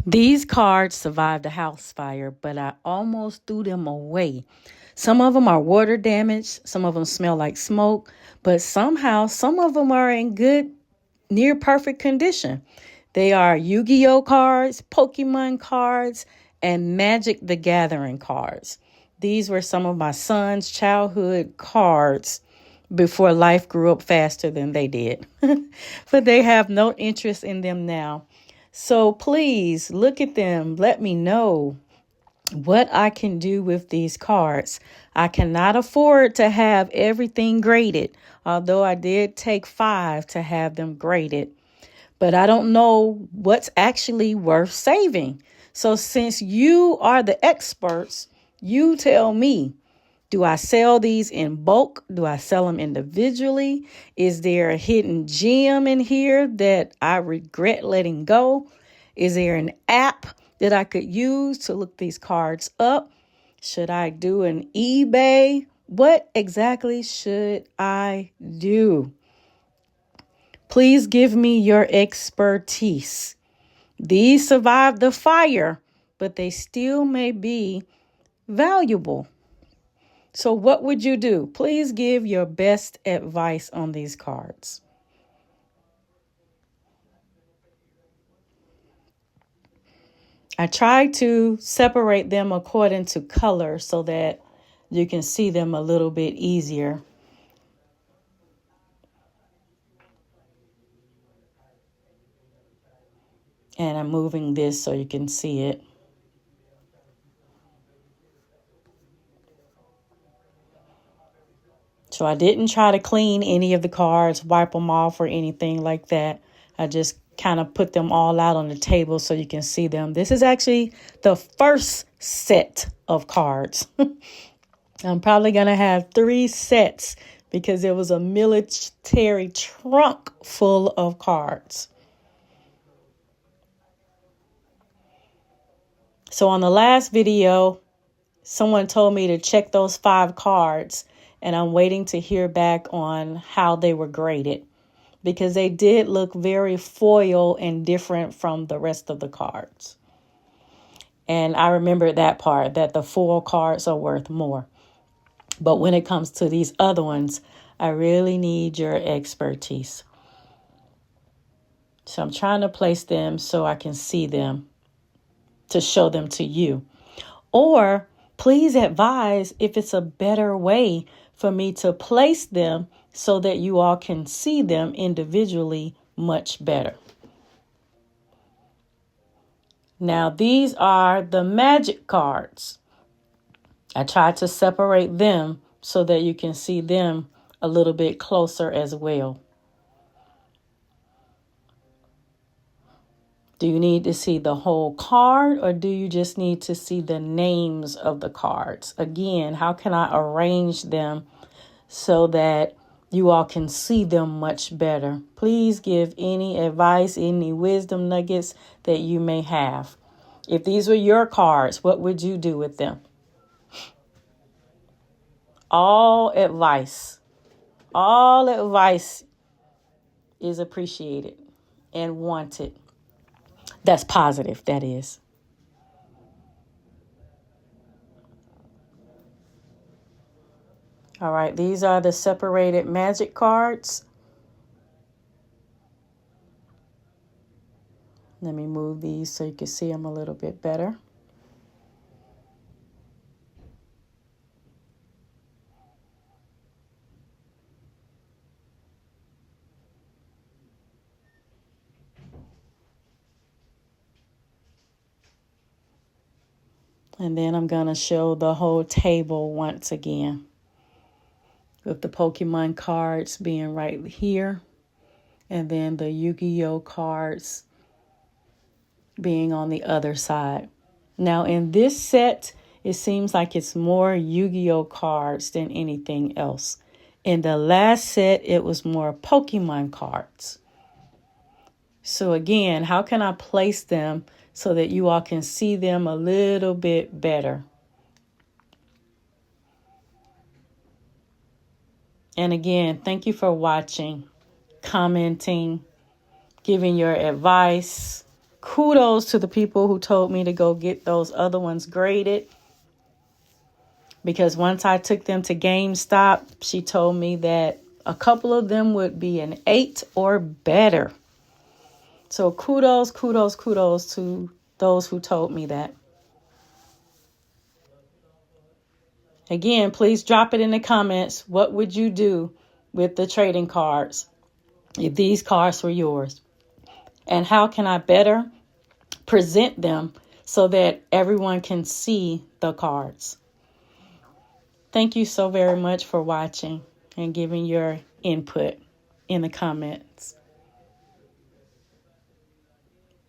These cards survived a house fire, but I almost threw them away. Some of them are water damaged, some of them smell like smoke, but somehow some of them are in good, near perfect condition. They are Yu-Gi-Oh cards, Pokemon cards, and Magic the Gathering cards. These were some of my son's childhood cards before life grew up faster than they did. But they have no interest in them now. So please look at them. Let me know what I can do with these cards. I cannot afford to have everything graded, although I did take 5 to have them graded. But I don't know what's actually worth saving. So since you are the experts, you tell me. Do I sell these in bulk? Do I sell them individually? Is there a hidden gem in here that I regret letting go? Is there an app that I could use to look these cards up? Should I do an eBay? What exactly should I do? Please give me your expertise. These survived the fire, but they still may be valuable. So what would you do? Please give your best advice on these cards. I try to separate them according to color so that you can see them a little bit easier. And I'm moving this so you can see it. So I didn't try to clean any of the cards, wipe them off or anything like that. I just kind of put them all out on the table so you can see them. This is actually the first set of cards. I'm probably going to have 3 sets because there was a military trunk full of cards. So on the last video, someone told me to check those 5 cards, and I'm waiting to hear back on how they were graded because they did look very foil and different from the rest of the cards. And I remembered that part, that the foil cards are worth more. But when it comes to these other ones, I really need your expertise. So I'm trying to place them so I can see them, to show them to you. Or please advise if it's a better way for me to place them so that you all can see them individually much better. Now, these are the magic cards. I tried to separate them so that you can see them a little bit closer as well. Do you need to see the whole card or do you just need to see the names of the cards? Again, how can I arrange them so that you all can see them much better? Please give any advice, any wisdom nuggets that you may have. If these were your cards, what would you do with them? All advice is appreciated and wanted. That's positive, that is. All right, these are the separated magic cards. Let me move these so you can see them a little bit better. And then I'm going to show the whole table once again, with the Pokemon cards being right here, and then the Yu-Gi-Oh cards being on the other side. Now in this set, it seems like it's more Yu-Gi-Oh cards than anything else. In the last set, it was more Pokemon cards. So again, how can I place them so that you all can see them a little bit better? And again, thank you for watching, commenting, giving your advice. Kudos to the people who told me to go get those other ones graded. Because once I took them to GameStop, she told me that a couple of them would be an 8 or better. So kudos to those who told me that. Again, please drop it in the comments. What would you do with the trading cards if these cards were yours? And how can I better present them so that everyone can see the cards? Thank you so very much for watching and giving your input in the comments.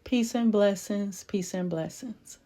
Peace and blessings. Peace and blessings.